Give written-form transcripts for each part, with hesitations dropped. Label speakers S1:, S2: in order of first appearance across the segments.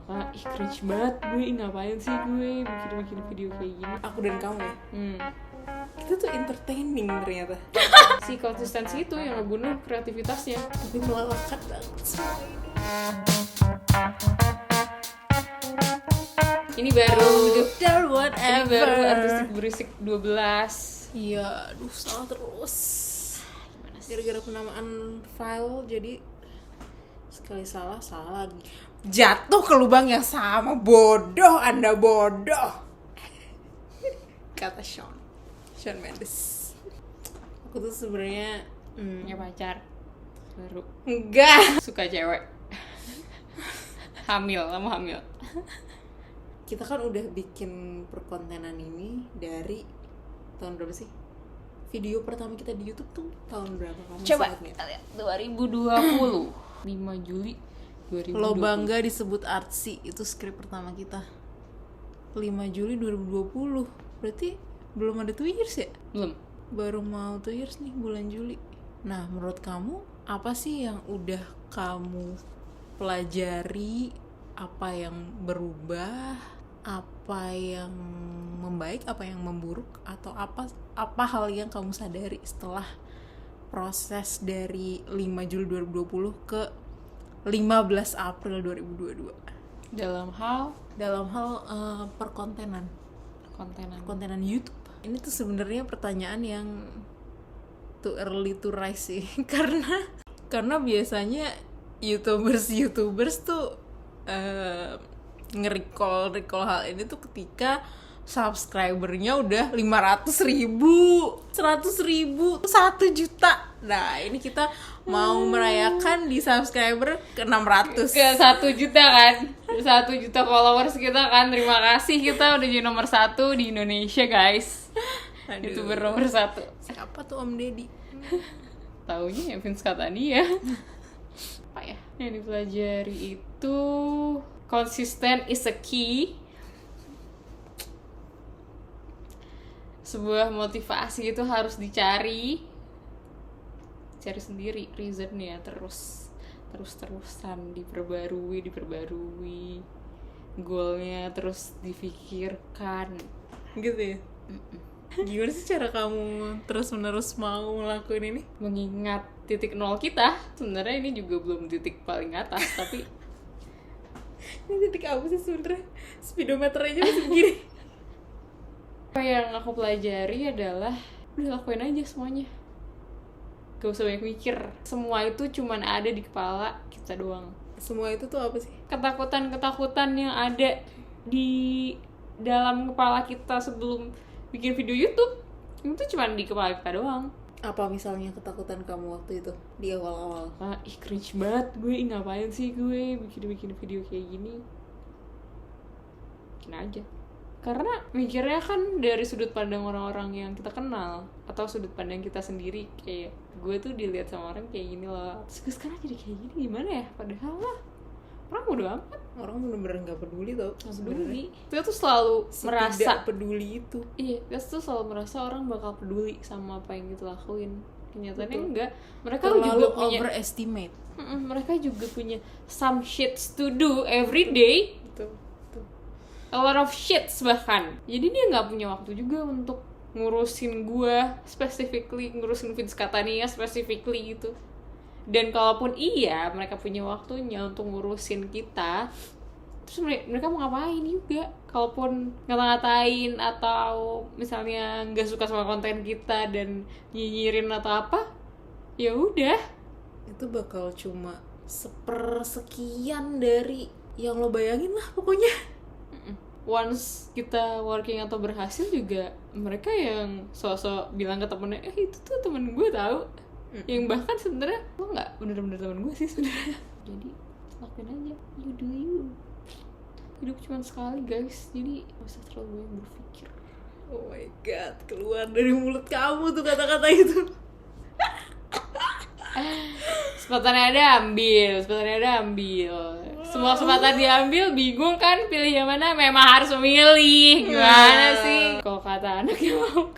S1: ih cringe banget gue, ngapain sih gue bikin video kayak gini.
S2: Aku dan kamu ya, kita tuh entertaining ternyata.
S1: Si konsistensi itu yang ngebunuh kreativitasnya.
S2: Tapi melelahkan banget semua ini.
S1: Ini baru
S2: Or whatever.
S1: artistik berisik 12.
S2: Iya, aduh salah terus. Gara-gara penamaan file jadi sekali salah lagi. Jatuh ke lubang yang sama. Bodoh, Anda bodoh. Kata Shawn Mendes. Aku tuh sebenarnya
S1: Punya pacar baru,
S2: enggak.
S1: suka cewek. Kamu hamil.
S2: Kita kan udah bikin perkontenan ini dari tahun berapa sih? Video pertama kita di YouTube tuh tahun berapa? Kamu
S1: Coba
S2: ingat nggak?
S1: kita lihat 2020 5 Juli 2020.
S2: Lo bangga disebut artsy, itu skrip pertama kita 5 Juli 2020. Berarti belum ada 2 years ya?
S1: Belum.
S2: Baru mau 2 years nih bulan Juli. Nah, menurut kamu apa sih yang udah kamu pelajari? Apa yang berubah? Apa yang membaik? Apa yang memburuk? Atau apa hal yang kamu sadari setelah proses dari 5 Juli 2020 ke 15 April 2022?
S1: Dalam hal
S2: Perkontenan YouTube. Ini tuh sebenarnya pertanyaan yang too early to rise sih. karena biasanya YouTubers tuh nge-recall hal ini tuh ketika subscribernya udah 500.000, 100.000, 1 juta. Nah, ini kita mau merayakan di subscriber ke 600.
S1: ke 1 juta kan, 1 juta followers kita kan. Terima kasih, kita udah jadi nomor 1 di Indonesia guys.
S2: Aduh.
S1: YouTuber nomor 1.
S2: Siapa tuh Om Deddy?
S1: Taunya ya Vince Katani ya. Apa ya yang dipelajari itu, konsisten is a key. Sebuah motivasi itu harus dicari sendiri reasonnya, terus-terusan diperbarui, goalnya terus difikirkan
S2: Gitu ya? Gimana sih cara kamu terus-menerus mau ngelakuin ini?
S1: mengingat titik nol kita. Sebenarnya ini juga belum titik paling atas, tapi
S2: Ini titik apa sih sebenernya? Speedometer aja masih begini.
S1: apa yang aku pelajari adalah udah lakuin aja semuanya, gak usah banyak mikir. Semua itu cuman ada di kepala kita doang.
S2: Semua itu tuh apa sih?
S1: Ketakutan yang ada di dalam kepala kita sebelum bikin video YouTube itu cuman di kepala kita doang.
S2: Apa misalnya ketakutan kamu waktu itu di awal-awal?
S1: Ih cringe banget gue, ngapain sih gue bikin video kayak gini. Bikin aja. Karena mikirnya kan dari sudut pandang orang-orang yang kita kenal, atau sudut pandang kita sendiri. Kayak gue tuh dilihat sama orang kayak gini loh, terus gue sekarang jadi kayak gini, gimana ya? Padahal lah orang udah amat.
S2: Orang bener-bener gak peduli tau.
S1: Gak peduli. Kita tuh selalu merasa
S2: tidak peduli itu.
S1: Iya, kita tuh selalu merasa orang bakal peduli sama apa yang kita lakuin. Kenyataannya enggak. Mereka
S2: Terlalu
S1: juga punya
S2: overestimate.
S1: mereka juga punya some shits to do every day.
S2: Betul.
S1: A lot of shits bahkan. Jadi dia nggak punya waktu juga untuk ngurusin gue specifically, ngurusin Vince Katania specifically gitu. Dan kalaupun iya mereka punya waktunya untuk ngurusin kita, terus mereka mau ngapain juga? Kalaupun ngata-ngatain atau misalnya nggak suka sama konten kita dan nyinyirin atau apa, ya udah.
S2: Itu bakal cuma sepersekian dari yang lo bayangin lah pokoknya.
S1: Once kita working atau berhasil juga, mereka yang sosok bilang ke temennya, itu tuh temen gue tahu. Yang bahkan sebenarnya lo nggak bener-bener temen gue sih sebenarnya. Jadi lakuin aja, you do you. Hidup cuma sekali guys, jadi gak usah terlalu banyak berpikir.
S2: Oh my god, keluar dari mulut kamu tuh kata-kata itu.
S1: Kesempatannya ada ambil. Semua kesempatan diambil, bingung kan pilih yang mana? Memang harus memilih. Gimana sih? Kalau kata anak yang mau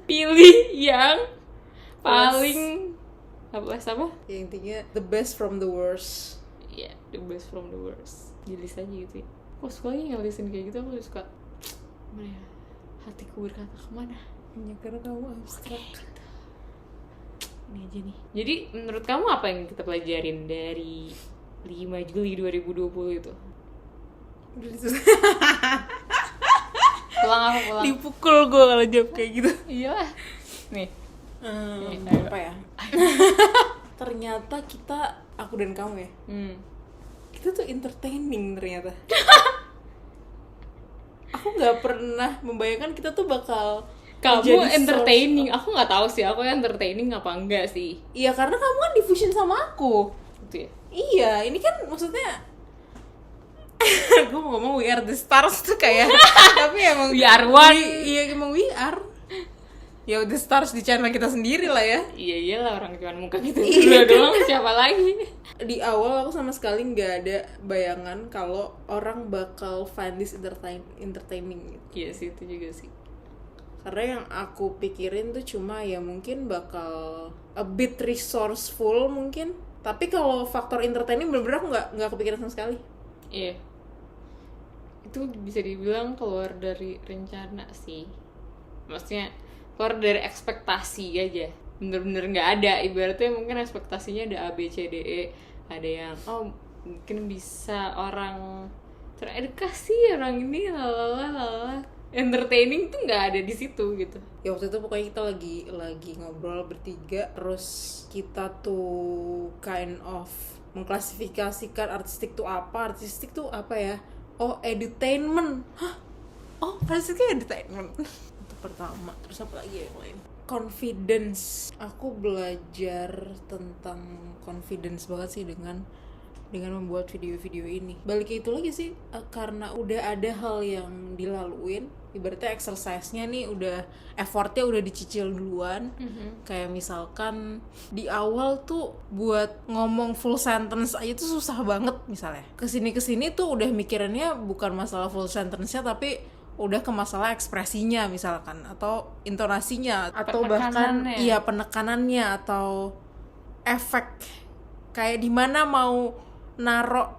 S1: pilih yang paling apa?
S2: Ya, intinya the best from the worst.
S1: ya the best from the worst. Jelas aja gitu ya. Kok suka lagi ngelisin kayak gitu, aku suka mana ya, hatiku berkata kemana
S2: Ya karena kamu abstrak.
S1: gitu. Ini aja nih. Jadi menurut kamu apa yang kita pelajarin dari 5 Juli 2020 itu? Pulang.
S2: Dipukul gue kalau jawab kayak gitu.
S1: Iyalah. Nih.
S2: Apa ya? Ternyata aku dan kamu ya, kita tuh entertaining ternyata. Aku nggak pernah membayangkan kita tuh bakal
S1: Kamu
S2: menjadi
S1: entertaining. Aku nggak tahu sih aku entertaining apa enggak sih.
S2: Iya karena kamu kan diffusion sama aku.
S1: Gitu ya.
S2: Iya, ini kan maksudnya gue mau ngomong we are the stars tuh kayak tapi emang
S1: We are one.
S2: Iya emang we are. Ya the stars di channel kita sendiri lah ya.
S1: Iya iyalah, orang cuma muka kita berdua doang, siapa lagi?
S2: Di awal aku sama sekali nggak ada bayangan kalau orang bakal find this entertaining gitu.
S1: Iya sih, itu juga sih.
S2: Karena yang aku pikirin tuh cuma ya mungkin bakal a bit resourceful mungkin. Tapi kalau faktor entertaining bener-bener aku nggak kepikiran sama sekali.
S1: Iya. Itu bisa dibilang keluar dari rencana sih. Maksudnya keluar dari ekspektasi aja. Bener-bener nggak ada. Ibaratnya mungkin ekspektasinya ada A, B, C, D, E. Ada yang mungkin bisa orang teredukasi, orang ini lalala. Entertaining tuh nggak ada di situ gitu.
S2: Ya waktu itu pokoknya kita lagi ngobrol bertiga, terus kita tuh kind of mengklasifikasikan artistik tuh apa ya? Oh, edutainment. Hah? Oh, artistiknya edutainment. Itu pertama. Terus apa lagi yang lain? Confidence. Aku belajar tentang confidence banget sih dengan membuat video-video ini. Balik ke itu lagi sih, karena udah ada hal yang dilaluin, ibaratnya exercise-nya nih udah, effortnya udah dicicil duluan. Kayak misalkan di awal tuh buat ngomong full sentence aja tuh susah banget misalnya. Kesini tuh udah mikirannya bukan masalah full sentence-nya, tapi udah ke masalah ekspresinya misalkan, atau intonasinya, atau bahkan penekanannya, atau efek kayak di mana mau naro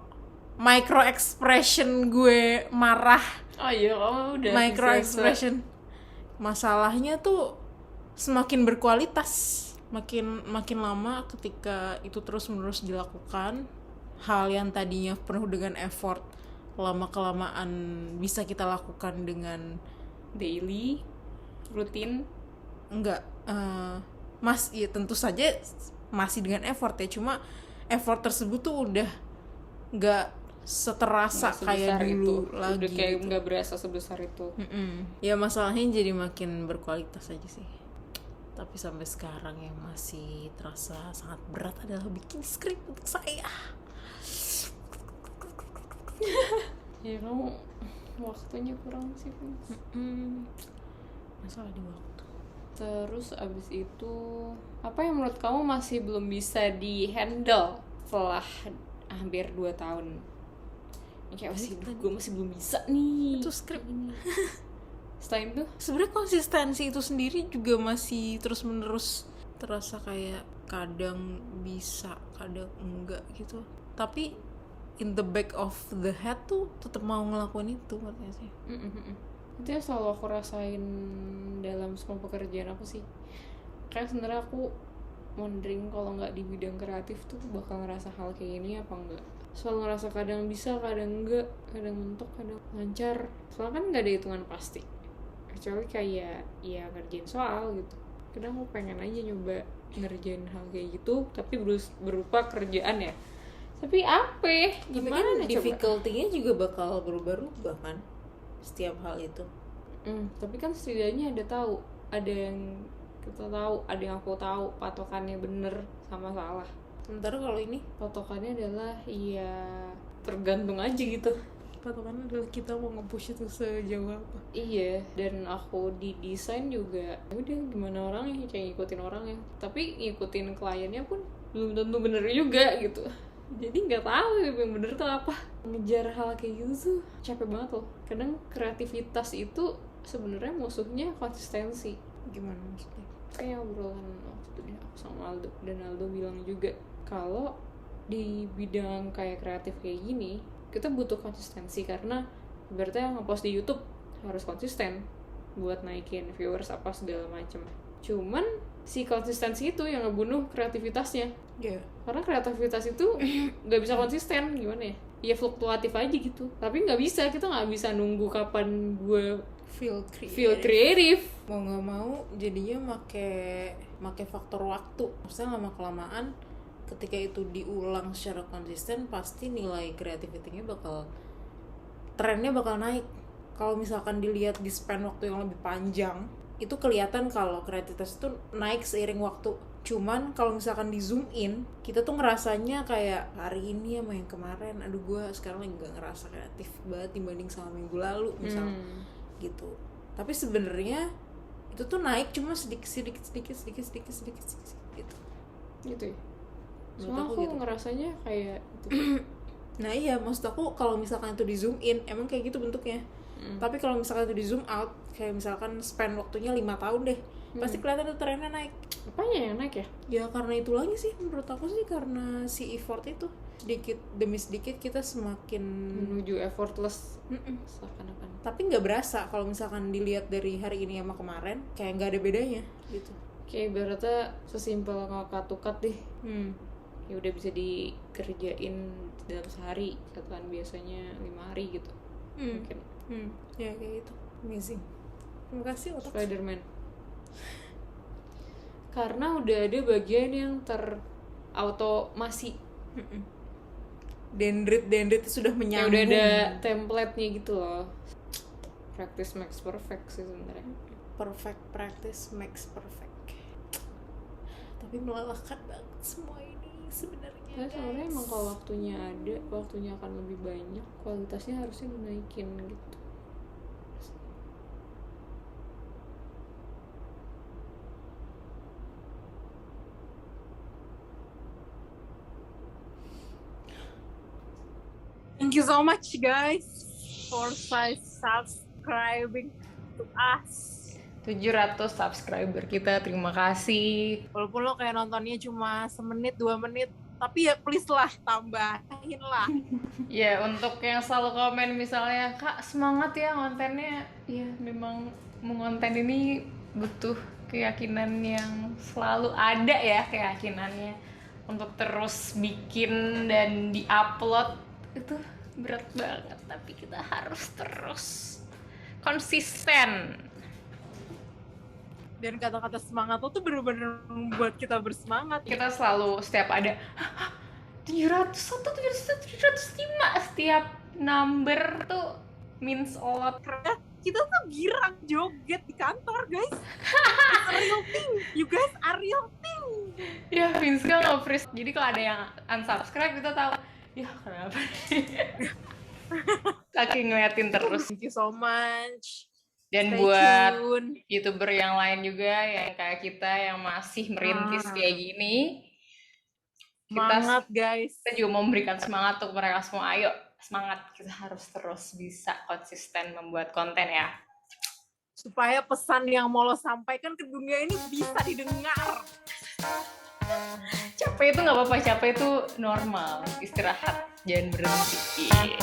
S2: micro expression gue marah.
S1: Oh iya, udah
S2: Micro expression. Masalahnya tuh semakin berkualitas, makin lama ketika itu terus-menerus dilakukan, hal yang tadinya penuh dengan effort lama-kelamaan bisa kita lakukan dengan
S1: daily, rutin.
S2: Enggak, ya tentu saja masih dengan effort ya, cuma effort tersebut tuh udah nggak seterasa kayak dulu
S1: itu.
S2: Lagi
S1: udah kayak
S2: gitu.
S1: nggak berasa sebesar itu.
S2: Ya masalahnya jadi makin berkualitas aja sih. Tapi sampai sekarang yang masih terasa sangat berat adalah bikin skrip untuk saya.
S1: Ya kamu waktunya kurang sih,
S2: Masalah di waktu.
S1: Terus abis itu apa yang menurut kamu masih belum bisa di handle setelah hampir 2 tahun? Kayak gue masih belum bisa nih.
S2: Itu skrip
S1: ini. Selain itu
S2: sebenarnya konsistensi itu sendiri juga masih terus menerus terasa kayak kadang bisa kadang enggak gitu, tapi in the back of the head tuh tetap mau ngelakuin itu katanya sih.
S1: Itu yang selalu aku rasain dalam semua pekerjaan aku sih. Kayak sebenarnya aku wondering kalau nggak di bidang kreatif tuh bakal ngerasa hal kayak gini apa enggak. Selalu ngerasa kadang bisa, kadang enggak, kadang mentok, kadang lancar. Soalnya kan nggak ada hitungan pasti. Kecuali kayak ya ngerjain soal gitu. Kadang aku pengen aja nyoba ngerjain hal kayak gitu, tapi berupa kerjaan ya. Tapi apa? Gimana
S2: kan difficulty-nya juga bakal berubah-ubah kan setiap hal itu.
S1: Tapi kan setidaknya ada yang kita tahu, ada yang aku tahu patokannya bener sama salah.
S2: Sementara kalau ini
S1: Patokannya adalah ya tergantung aja gitu.
S2: patokannya adalah kita mau nge-push itu sejauh apa.
S1: Iya, dan aku di desain juga udah gimana orangnya, kayak ngikutin orangnya. Tapi ngikutin kliennya pun belum tentu bener juga gitu. Jadi nggak tahu yang bener tuh apa. Ngejar hal kayak gitu tuh capek banget loh. Kadang kreativitas itu sebenarnya musuhnya konsistensi.
S2: Gimana maksudnya?
S1: Kayak obrolan waktu itu aku sama Aldo, dan Aldo bilang juga kalau di bidang kayak kreatif kayak gini kita butuh konsistensi, karena berarti yang ngepost di YouTube harus konsisten buat naikin viewers apa segala macem. Cuman si konsistensi itu yang ngebunuh kreativitasnya. Karena kreativitas itu nggak bisa konsisten, gimana ya? Ya fluktuatif aja gitu. Tapi nggak bisa, kita nggak bisa nunggu kapan gue
S2: feel
S1: kreatif.
S2: Mau nggak mau jadinya make faktor waktu. Maksudnya lama kelamaan ketika itu diulang secara konsisten pasti nilai kreativitinya trennya bakal naik. Kalau misalkan dilihat di span waktu yang lebih panjang, itu kelihatan kalau kreativitas itu naik seiring waktu. Cuman kalau misalkan di zoom in, kita tuh ngerasanya kayak hari ini sama yang kemarin, aduh gue sekarang lagi gak ngerasa kreatif banget dibanding sama minggu lalu misalnya gitu. Tapi sebenarnya itu tuh naik cuma sedikit gitu.
S1: Gitu ya. Soalnya aku gitu ngerasanya kayak gitu.
S2: Nah iya, maksud aku kalau misalkan itu di zoom in emang kayak gitu bentuknya. Tapi kalau misalkan itu di zoom out, kayak misalkan span waktunya 5 tahun deh, pasti kelihatan tuh trennya naik.
S1: Apanya yang naik ya?
S2: Ya karena itu lagi sih, menurut aku sih karena si effort itu sedikit demi sedikit kita semakin
S1: menuju effortless seakan-akan.
S2: Tapi nggak berasa kalau misalkan dilihat dari hari ini sama kemarin, kayak nggak ada bedanya gitu.
S1: Kayak ibaratnya sesimpel ngangkat-tukat deh. Ya udah bisa dikerjain dalam sehari, kan biasanya 5 hari gitu. Mungkin.
S2: Ya kayak gitu. Amazing. Terima kasih otak
S1: Spider-Man. Karena udah ada bagian yang terautomasi.
S2: Dendrit itu sudah menyambung.
S1: Ya udah ada template-nya gitu loh. Practice makes perfect sih sebenarnya.
S2: Perfect practice makes perfect. Tapi melelahkan banget semua ini sebenarnya.
S1: Ya sebenarnya emang kalau waktunya ada, waktunya akan lebih banyak, kualitasnya harusnya dinaikin gitu.
S2: Thank you so much guys for subscribing to us.
S1: 700 subscriber kita, terima kasih.
S2: Walaupun lo kayak nontonnya cuma semenit 2 menit, tapi ya please lah tambahin lah.
S1: Ya untuk yang selalu komen misalnya, Kak semangat ya kontennya. Ya memang mengonten ini butuh keyakinan yang selalu ada ya, keyakinannya untuk terus bikin dan di-upload itu berat banget, tapi kita harus terus konsisten.
S2: Dan kata-kata semangat lo tuh bener-bener membuat kita bersemangat.
S1: Kita selalu setiap ada 701, 705, setiap number tuh means a lot.
S2: Kita tuh girang joget di kantor guys. It's a real thing. You guys are real thing.
S1: Ya Vinska nge-freeze. Jadi kalau ada yang unsubscribe kita tahu, ya kenapa saking ngeliatin terus.
S2: Thank you so much.
S1: Dan
S2: Stay
S1: buat
S2: tuned.
S1: YouTuber yang lain juga yang kayak kita yang masih merintis kayak gini,
S2: Semangat guys.
S1: Kita juga mau memberikan semangat untuk mereka semua. Ayo semangat, kita harus terus bisa konsisten membuat konten ya,
S2: supaya pesan yang mau lo sampaikan ke dunia ini bisa didengar.
S1: Capek itu nggak apa-apa, capek itu normal, istirahat, jangan berhenti.
S2: Bye.